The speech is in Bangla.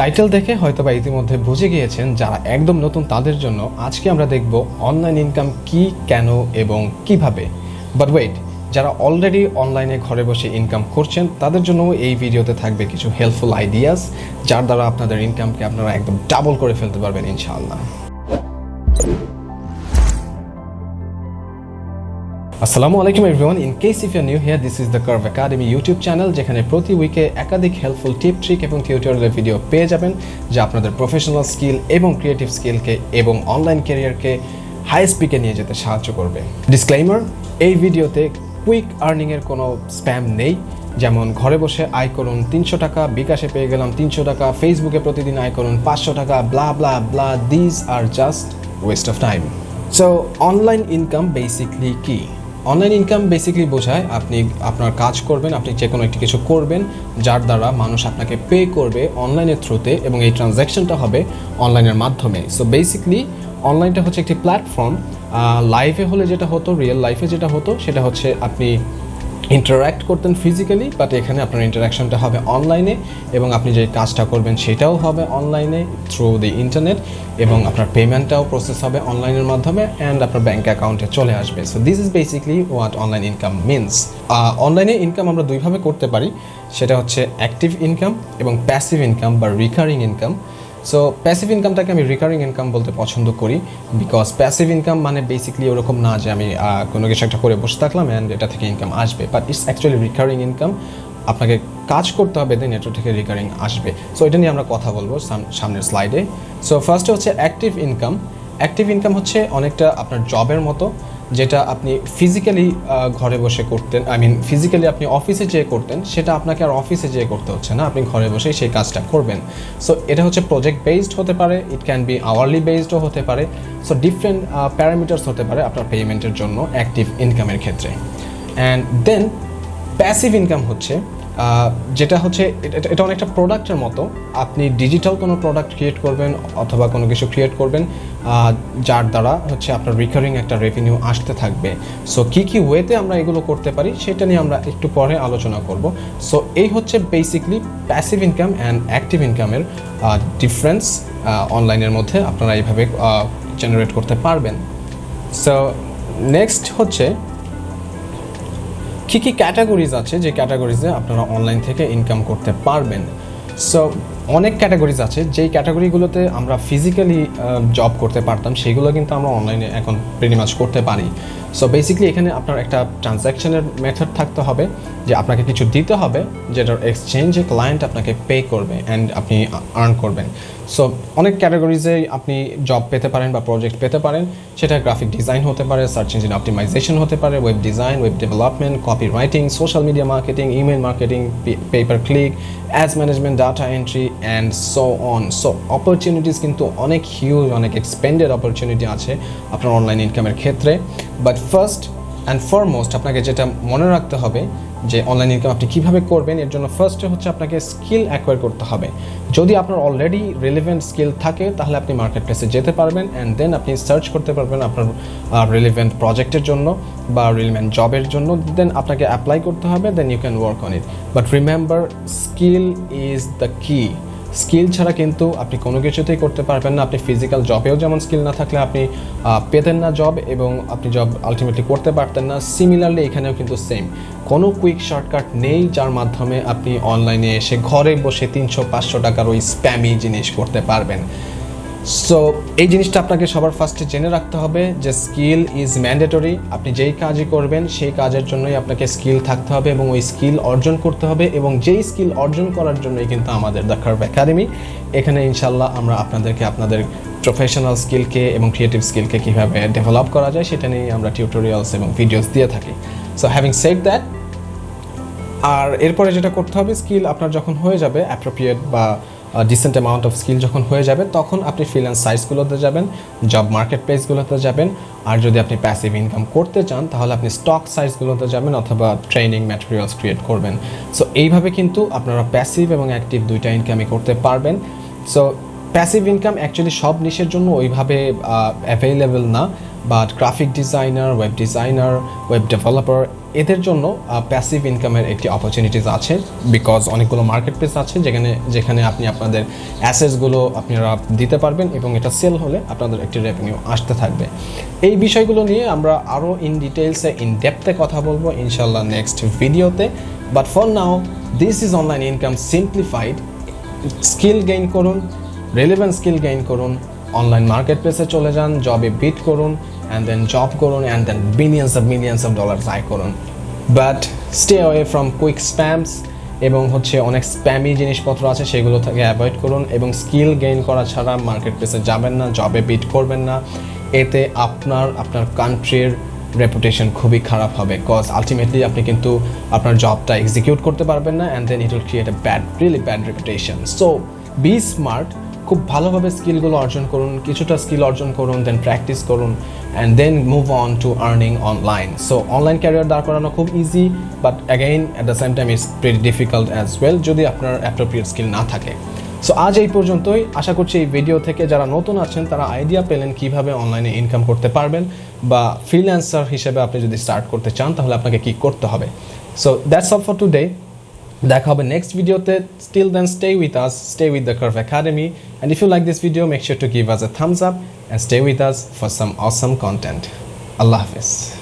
টাইটেল দেখে হয়তোবা ইতিমধ্যে বুঝে গিয়েছেন যারা একদম নতুন তাদের জন্য আজকে আমরা দেখব অনলাইন ইনকাম কি, কেন এবং কিভাবে। বাট ওয়েট, যারা অলরেডি অনলাইনে ঘরে বসে ইনকাম করছেন তাদের জন্য এই ভিডিওতে থাকবে কিছু হেল্পফুল আইডিয়াস যার দ্বারা আপনাদের ইনকামকে আপনারা একদম ডাবল করে ফেলতে পারবেন ইনশাআল্লাহ। আসসালামু আলাইকুম everyone. In case if you are new here, this is the curve academy YouTube channel, যেখানে প্রতি উইকে একাধিক হেল্পফুল টিপ, ট্রিক এবং টিউটোরিয়াল ভিডিও পেয়ে যাবেন যা আপনাদের প্রফেশনাল স্কিল এবং ক্রিয়েটিভ স্কিলকে এবং অনলাইন ক্যারিয়ারকে হাই স্পিকে নিয়ে যেতে সাহায্য করবে। ডিসক্লেইমার, এই ভিডিওতে কুইক আর্নিংয়ের কোনো স্প্যাম নেই, যেমন ঘরে বসে আয় করুন 300 টাকা, বিকাশে পেয়ে গেলাম 300 টাকা, ফেসবুকে প্রতিদিন আয় করুন 500 টাকা, blah blah blah. This are just waste of time. So online income basically কি? অনলাইন ইনকাম বেসিক্যালি বোঝায় আপনি আপনার কাজ করবেন, আপনি যে কোনো একটি কিছু করবেন যার দ্বারা মানুষ আপনাকে পে করবে অনলাইনের থ্রুতে, এবং এই ট্রানজ্যাকশনটা হবে অনলাইনের মাধ্যমে। সো বেসিক্যালি অনলাইনটা হচ্ছে একটি প্ল্যাটফর্ম। লাইফে হলে যেটা হতো, রিয়েল লাইফে যেটা হতো সেটা হচ্ছে আপনি ইন্টারাক্ট করতেন ফিজিক্যালি, বাট এখানে আপনার ইন্টারাকশনটা হবে অনলাইনে, এবং আপনি যে কাজটা করবেন সেটাও হবে অনলাইনে থ্রু দি ইন্টারনেট, এবং আপনার পেমেন্টটাও প্রসেস হবে অনলাইনের মাধ্যমে অ্যান্ড আপনার ব্যাঙ্ক অ্যাকাউন্টে চলে আসবে। So this is basically what online income means. অনলাইনে ইনকাম আমরা দুইভাবে করতে পারি, সেটা হচ্ছে অ্যাক্টিভ ইনকাম এবং প্যাসিভ ইনকাম বা রিকারিং ইনকাম। সো প্যাসিভ ইনকামটাকে আমি রিকারিং ইনকাম বলতে পছন্দ করি, বিকজ প্যাসিভ ইনকাম মানে বেসিক্যালি ওরকম না যে আমি কোনো কিছু একটা করে বসে থাকলাম অ্যান্ড এটা থেকে ইনকাম আসবে, but it's actually recurring income. আপনাকে কাজ করতে হবে, দেন এটা থেকে রিকারিং আসবে। সো এটা নিয়ে আমরা কথা বলবো সামনের স্লাইডে। সো ফার্স্টে হচ্ছে অ্যাক্টিভ ইনকাম। অ্যাক্টিভ ইনকাম হচ্ছে অনেকটা আপনার জবের মতো, যেটা আপনি ফিজিক্যালি ঘরে বসে করতেন, ফিজিক্যালি আপনি অফিসে যেয়ে করতেন, সেটা আপনাকে আর অফিসে যেয়ে করতে হচ্ছে না, আপনি ঘরে বসেই সেই কাজটা করবেন। সো এটা হচ্ছে প্রজেক্ট বেসড হতে পারে, ইট ক্যান বি আওয়ারলি বেসডও হতে পারে। সো ডিফারেন্ট প্যারামিটার্স হতে পারে আপনার পেমেন্টের জন্য অ্যাক্টিভ ইনকামের ক্ষেত্রে। অ্যান্ড দেন প্যাসিভ ইনকাম হচ্ছে যেটা হচ্ছে এটা অনেকটা প্রোডাক্টের মতো। আপনি ডিজিটাল কোনো প্রোডাক্ট ক্রিয়েট করবেন অথবা কোনো কিছু ক্রিয়েট করবেন যার দ্বারা হচ্ছে আপনার রিকারিং একটা রেভিনিউ আসতে থাকবে। সো কী ওয়েতে আমরা এগুলো করতে পারি সেটা নিয়ে আমরা একটু পরে আলোচনা করব। সো এই হচ্ছে basically passive income and active ইনকামের ডিফারেন্স অনলাইনের মধ্যে। আপনারা এইভাবে জেনারেট করতে পারবেন। সো নেক্সট হচ্ছে কী ক্যাটাগরিজ আছে, যে ক্যাটাগরিজে আপনারা অনলাইন থেকে ইনকাম করতে পারবেন। সো অনেক ক্যাটাগরিজ আছে, যেই ক্যাটাগরিগুলোতে আমরা ফিজিক্যালি জব করতে পারতাম সেগুলো কিন্তু আমরা অনলাইনে এখন প্রিটি মাচ করতে পারি। সো বেসিক্যালি এখানে আপনার একটা ট্রানজ্যাকশনের মেথড থাকতে হবে, যে আপনাকে কিছু দিতে হবে যেটার এক্সচেঞ্জে ক্লায়েন্ট আপনাকে পে করবে অ্যান্ড আপনি আর্ন করবেন। সো অনেক ক্যাটাগরিজে আপনি জব পেতে পারেন বা প্রজেক্ট পেতে পারেন, সেটা গ্রাফিক ডিজাইন হতে পারে, সার্চ ইঞ্জিন অপটিমাইজেশন হতে পারে, web design, web development, copy writing, social media marketing, email marketing, paper click, ads management, data entry and so on. So opportunities কিন্তু অনেক হিউজ, অনেক এক্সপেন্ডেড অপরচুনিটি আছে আপনার অনলাইন ইনকামের ক্ষেত্রে। বাট ফার্স্ট অ্যান্ড ফরমোস্ট আপনাকে যেটা মনে রাখতে হবে যে অনলাইন ইনকাম আপনি কীভাবে করবেন, এর জন্য ফার্স্টে হচ্ছে আপনাকে স্কিল অ্যাকোয়ার করতে হবে। যদি আপনার অলরেডি রিলেভেন্ট স্কিল থাকে তাহলে আপনি মার্কেট প্লেসে যেতে পারবেন অ্যান্ড দেন আপনি সার্চ করতে পারবেন আপনার রিলেভেন্ট প্রজেক্টের জন্য বা রিলেভেন্ট জবের জন্য, দেন আপনাকে অ্যাপ্লাই করতে হবে, then you can work on it. But remember, skill is the key. Skill ছাড়া কিন্তু আপনি কোনো কিছুতেই করতে পারবেন না। আপনি ফিজিক্যাল জবেও যেমন স্কিল না থাকলে আপনি পেতেন না জব, এবং আপনি জব আলটিমেটলি করতে পারতেন না। সিমিলারলি এখানেও কিন্তু সেম, কোনো কুইক শর্টকাট নেই যার মাধ্যমে আপনি অনলাইনে এসে ঘরে বসে 300-500 টাকার ওই স্প্যামি জিনিস করতে পারবেন। সো এই জিনিসটা আপনাকে সবার ফার্স্টে জেনে রাখতে হবে যে স্কিল ইজ ম্যান্ডেটরি। আপনি যেই কাজই করবেন সেই কাজের জন্যই আপনাকে স্কিল থাকতে হবে এবং ওই স্কিল অর্জন করতে হবে, এবং যেই স্কিল অর্জন করার জন্যই কিন্তু আমাদের দ্য কার্ভ একাডেমি। এখানে ইনশাল্লাহ আমরা আপনাদেরকে আপনাদের প্রফেশনাল স্কিলকে এবং ক্রিয়েটিভ স্কিলকে কীভাবে ডেভেলপ করা যায় সেটা নিয়ে আমরা টিউটোরিয়ালস এবং ভিডিওস দিয়ে থাকি। সো হ্যাভিং সেড দ্যাট, আর এরপরে যেটা করতে হবে, স্কিল আপনার যখন হয়ে যাবে অ্যাপ্রোপ্রিয়েট বা ডিসেন্ট অ্যামাউন্ট অফ স্কিল যখন হয়ে যাবে, তখন আপনি ফ্রিল্যান্স সাইটসগুলোতে যাবেন, জব মার্কেট প্লেসগুলোতে যাবেন। আর যদি আপনি প্যাসিভ ইনকাম করতে চান তাহলে আপনি স্টক সাইটসগুলোতে যাবেন অথবা ট্রেনিং ম্যাটেরিয়ালস ক্রিয়েট করবেন। সো এইভাবে কিন্তু আপনারা প্যাসিভ এবং অ্যাক্টিভ দুইটা ইনকামই করতে পারবেন। সো প্যাসিভ ইনকাম অ্যাকচুয়ালি সব নিশের জন্য ওইভাবে অ্যাভেলেবল না, but graphic designer, web designer, web developer এদের জন্য প্যাসিভ ইনকামের একটি অপরচুনিটিস আছে, বিকজ অনেকগুলো মার্কেট প্লেস আছে যেখানে আপনি আপনাদের অ্যাসেটসগুলো আপনারা দিতে পারবেন এবং এটা সেল হলে আপনাদের একটি রেভিনিউ আসতে থাকবে। এই বিষয়গুলো নিয়ে আমরা আরও ইন ডিটেলসে ইন ডেপথে কথা বলবো ইনশাল্লাহ নেক্সট ভিডিওতে। But for now this is online income simplified. Skill gain করুন, রেলেভেন্ট স্কিল গেইন করুন, অনলাইন মার্কেট প্লেসে চলে যান, জবে বিট করুন, অ্যান্ড দেন জব করুন, and then millions of dollars আয় করুন। But stay away from quick spams এবং অনেক স্প্যামি জিনিসপত্র আছে, সেগুলো থেকে অ্যাভয়েড করুন এবং স্কিল গেইন করা ছাড়া মার্কেট প্লেসে যাবেন না, জবে বিট করবেন না। এতে আপনার কান্ট্রির রেপুটেশন খুবই খারাপ হবে, কজ আলটিমেটলি আপনি কিন্তু আপনার জবটা এক্সিকিউট করতে পারবেন না, and then it will create a really bad reputation. So be smart, খুব ভালোভাবে স্কিলগুলো অর্জন করুন, কিছুটা স্কিল অর্জন করুন, দেন প্র্যাকটিস করুন, and then move on to earning online. So online career দাঁড় করানো খুব easy, but again at the same time it's very difficult as well যদি আপনার অ্যাপ্রোপ্রিয়েট স্কিল না থাকে। সো আজ এই পর্যন্তই। আশা করছি এই ভিডিও থেকে যারা নতুন আছেন তারা আইডিয়া পেলেন কীভাবে অনলাইনে ইনকাম করতে পারবেন, বা ফ্রিল্যান্সার হিসেবে আপনি যদি স্টার্ট করতে চান তাহলে আপনাকে কী করতে হবে। So that's all for today. দেখা হবে নেক্সট ভিডিওতে। Till then, stay with us, stay with the Curve Academy, and if you like this video, make sure to give us a thumbs up and stay with us for some awesome content. Allah Hafiz.